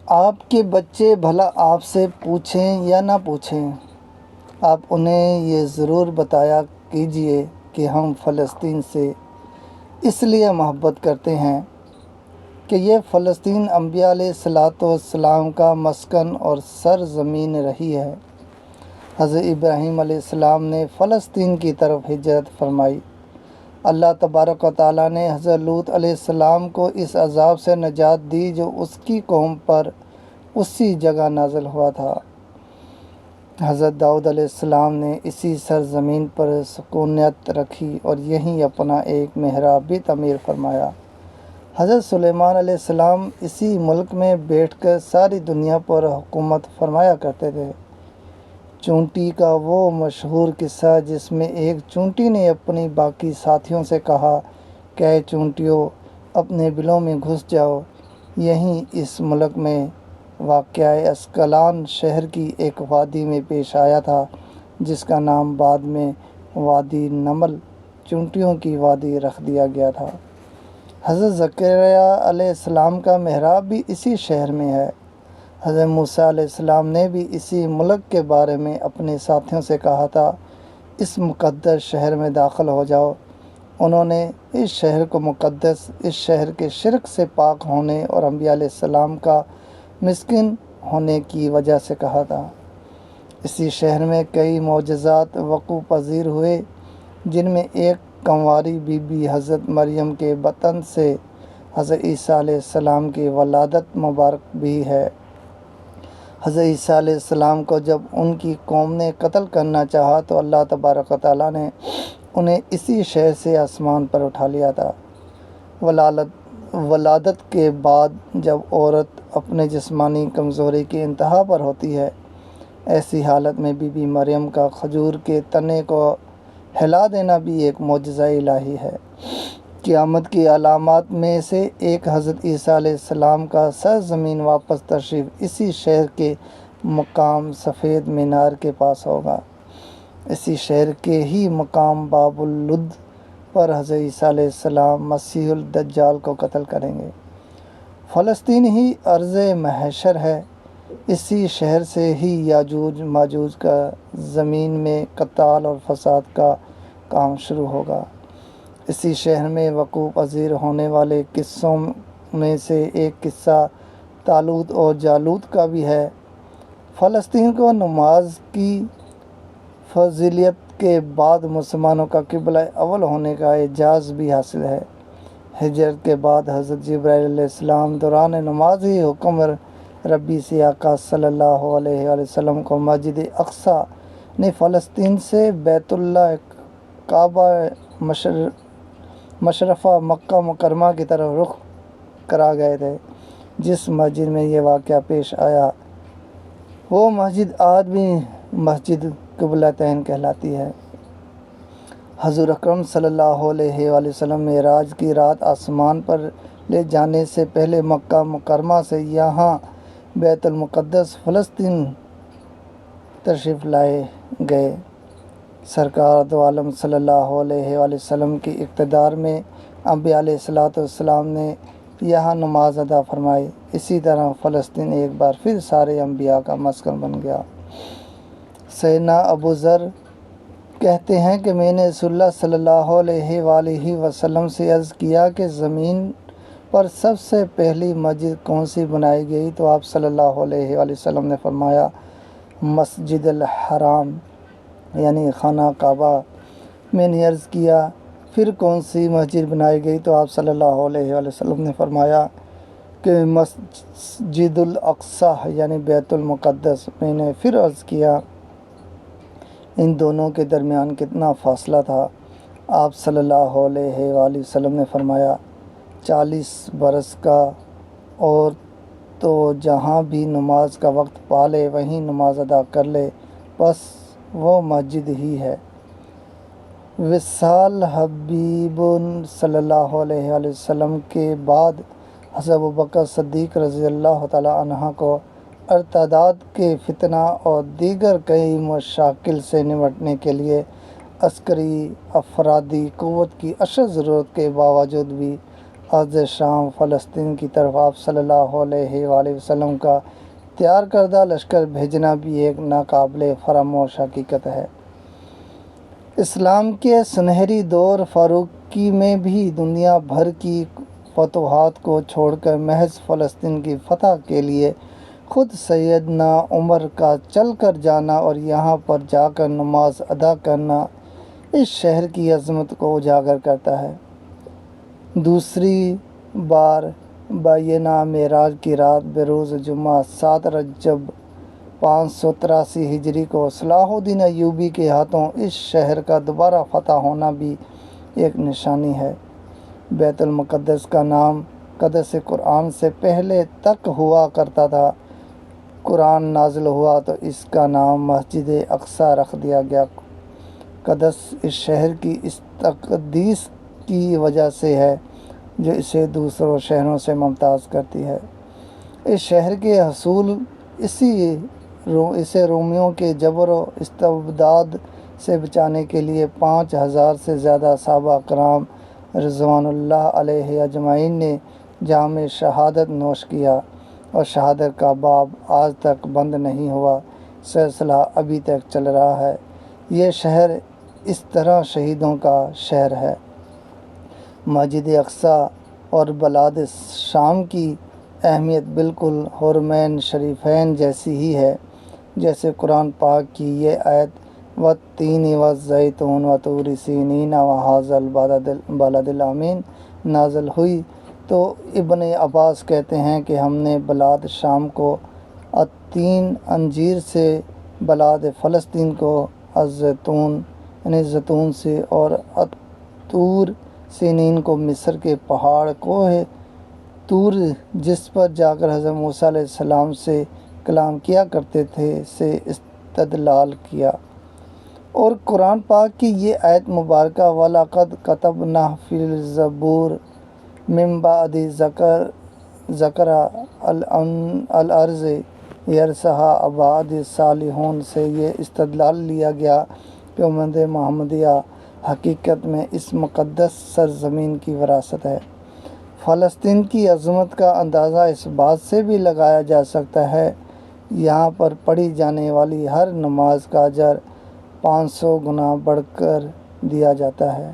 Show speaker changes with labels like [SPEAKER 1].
[SPEAKER 1] آپ کے بچے بھلا آپ سے پوچھیں یا نہ پوچھیں، آپ انہیں یہ ضرور بتایا کیجیے کہ ہم فلسطین سے اس لیے محبت کرتے ہیں کہ یہ فلسطین انبیاء علیہ السلام کا مسکن اور سرزمین رہی ہے۔ حضرت ابراہیم علیہ السلام نے فلسطین کی طرف ہجرت فرمائی۔ اللہ تبارک و تعالیٰ نے حضرت لوط علیہ السلام کو اس عذاب سے نجات دی جو اس کی قوم پر اسی جگہ نازل ہوا تھا۔ حضرت داؤد علیہ السلام نے اسی سرزمین پر سکونیت رکھی اور یہیں اپنا ایک محراب بھی تعمیر فرمایا۔ حضرت سلیمان علیہ السلام اسی ملک میں بیٹھ کر ساری دنیا پر حکومت فرمایا کرتے تھے۔ چونٹی کا وہ مشہور قصہ جس میں ایک چونٹی نے اپنی باقی ساتھیوں سے کہا کہ اے چونٹیوں، اپنے بلوں میں گھس جاؤ، یہیں اس ملک میں واقع اسکلان شہر کی ایک وادی میں پیش آیا تھا، جس کا نام بعد میں وادی نمل، چونٹیوں کی وادی رکھ دیا گیا تھا۔ حضرت زکریا علیہ السلام کا محراب بھی اسی شہر میں ہے۔ حضرت موسیٰ علیہ السلام نے بھی اسی ملک کے بارے میں اپنے ساتھیوں سے کہا تھا، اس مقدس شہر میں داخل ہو جاؤ۔ انہوں نے اس شہر کو مقدس، اس شہر کے شرک سے پاک ہونے اور انبیاء علیہ السلام کا مسکن ہونے کی وجہ سے کہا تھا۔ اسی شہر میں کئی معجزات وقوع پذیر ہوئے، جن میں ایک کنواری بی بی حضرت مریم کے بطن سے حضرت عیسیٰ علیہ السلام کی ولادت مبارک بھی ہے۔ حضرت عیسیٰ علیہ السلام کو جب ان کی قوم نے قتل کرنا چاہا تو اللہ تبارک و تعالیٰ نے انہیں اسی شہر سے آسمان پر اٹھا لیا تھا۔ ولادت کے بعد جب عورت اپنے جسمانی کمزوری کی انتہا پر ہوتی ہے، ایسی حالت میں بی بی مریم کا کھجور کے تنے کو ہلا دینا بھی ایک معجزہ الہی ہے۔ قیامت کی علامات میں سے ایک حضرت عیسیٰ علیہ السلام کا سرزمین واپس تشریف اسی شہر کے مقام سفید مینار کے پاس ہوگا۔ اسی شہر کے ہی مقام باب اللد پر حضرت عیسیٰ علیہ السلام مسیح الدجال کو قتل کریں گے۔ فلسطین ہی ارض محشر ہے۔ اسی شہر سے ہی یاجوج ماجوج کا زمین میں قتال اور فساد کا کام شروع ہوگا۔ اسی شہر میں وقوع پذیر ہونے والے قصوں میں سے ایک قصہ طالوت اور جالوت کا بھی ہے۔ فلسطین کو نماز کی فضیلت کے بعد مسلمانوں کا قبلہ اول ہونے کا اعزاز بھی حاصل ہے۔ ہجرت کے بعد حضرت جبرائیل علیہ السلام دوران نماز ہی حکم ربی سے آقا صلی اللہ علیہ وآلہ وسلم کو مسجد اقصیٰ نے فلسطین سے بیت اللہ کعبہ مشرفہ مکہ مکرمہ کی طرف رخ کرا گئے تھے۔ جس مسجد میں یہ واقعہ پیش آیا وہ مسجد آج بھی مسجد قبلتین کہلاتی ہے۔ حضور اکرم صلی اللہ علیہ وآلہ وسلم معراج کی رات آسمان پر لے جانے سے پہلے مکہ مکرمہ سے یہاں بیت المقدس فلسطین تشریف لائے گئے۔ سرکار دو عالم صلی اللہ علیہ وآلہ وسلم کی اقتدار میں انبیاء علیہ السلام نے یہاں نماز ادا فرمائی۔ اسی طرح فلسطین ایک بار پھر سارے انبیاء کا مسکن بن گیا۔ سیدنا ابو ذر کہتے ہیں کہ میں نے رسول اللہ صلی اللہ علیہ وآلہ وسلم سے عرض کیا کہ زمین پر سب سے پہلی مسجد کون سی بنائی گئی؟ تو آپ صلی اللہ علیہ وآلہ وسلم نے فرمایا مسجد الحرام، یعنی خانہ کعبہ۔ میں نے عرض کیا پھر کون سی مسجد بنائی گئی؟ تو آپ صلی اللہ علیہ وآلہ وسلم نے فرمایا کہ مسجد الاقصیٰ، یعنی بیت المقدس۔ میں نے پھر عرض کیا ان دونوں کے درمیان کتنا فاصلہ تھا؟ آپ صلی اللہ علیہ وآلہ وسلم نے فرمایا 40 برس کا، اور تو جہاں بھی نماز کا وقت پا لے وہیں نماز ادا کر لے، بس وہ مسجد ہی ہے۔ وصال حبیب صلی اللہ علیہ وآلہ وسلم کے بعد حضرت ابوبکر صدیق رضی اللہ تعالیٰ عنہ کو ارتداد کے فتنہ اور دیگر کئی مشاکل سے نمٹنے کے لیے عسکری افرادی قوت کی اشد ضرورت کے باوجود بھی ارض شام فلسطین کی طرف آپ صلی اللہ علیہ وآلہ وسلم کا تیار کردہ لشکر بھیجنا بھی ایک ناقابل فراموش حقیقت ہے۔ اسلام کے سنہری دور فاروقی میں بھی دنیا بھر کی فتوحات کو چھوڑ کر محض فلسطین کی فتح کے لیے خود سیدنا عمر کا چل کر جانا اور یہاں پر جا کر نماز ادا کرنا اس شہر کی عظمت کو اجاگر کرتا ہے۔ دوسری بار بینہ معراج کی رات بروز جمعہ 7 رجب 583 ہجری کو صلاح الدین ایوبی کے ہاتھوں اس شہر کا دوبارہ فتح ہونا بھی ایک نشانی ہے۔ بیت المقدس کا نام قدس قرآن سے پہلے تک ہوا کرتا تھا۔ قرآن نازل ہوا تو اس کا نام مسجد اقصی رکھ دیا گیا۔ قدس اس شہر کی اس تقدیس کی وجہ سے ہے جو اسے دوسروں شہروں سے ممتاز کرتی ہے۔ اس شہر کے حصول اسے رومیوں کے جبر و استبداد سے بچانے کے لیے 5000 سے زیادہ صحابہ کرام رضوان اللہ علیہ اجمعین نے جام شہادت نوش کیا اور شہادت کا باب آج تک بند نہیں ہوا، سلسلہ ابھی تک چل رہا ہے۔ یہ شہر اس طرح شہیدوں کا شہر ہے۔ مسجد اقصی اور بلاد شام کی اہمیت بالکل حرمین شریفین جیسی ہی ہے۔ جیسے قرآن پاک کی یہ آیت والتین والزیتون وطور سینین وہذا البلد الامین نازل ہوئی تو ابن عباس کہتے ہیں کہ ہم نے بلاد شام کو التین انجیر سے، بلاد فلسطین کو الزیتون یعنی زیتون سے اور الطور سینین کو مصر کے پہاڑ کوہ طور جس پر جا کر حضرت موسیٰ علیہ السلام سے کلام کیا کرتے تھے سے استدلال کیا۔ اور قرآن پاک کی یہ آیت مبارکہ وَلَقَدْ كَتَبْنَا فِي الزَّبُورِ مِن بَعْدِ ذَكْرَ الْأَرْضِ يَرِثُهَا عِبَادِي الصَّالِحُونَ سے یہ استدلال لیا گیا کہ امت محمدیہ حقیقت میں اس مقدس سرزمین کی وراثت ہے۔ فلسطین کی عظمت کا اندازہ اس بات سے بھی لگایا جا سکتا ہے یہاں پر پڑھی جانے والی ہر نماز کا اجر 500 گنا بڑھ کر دیا جاتا ہے۔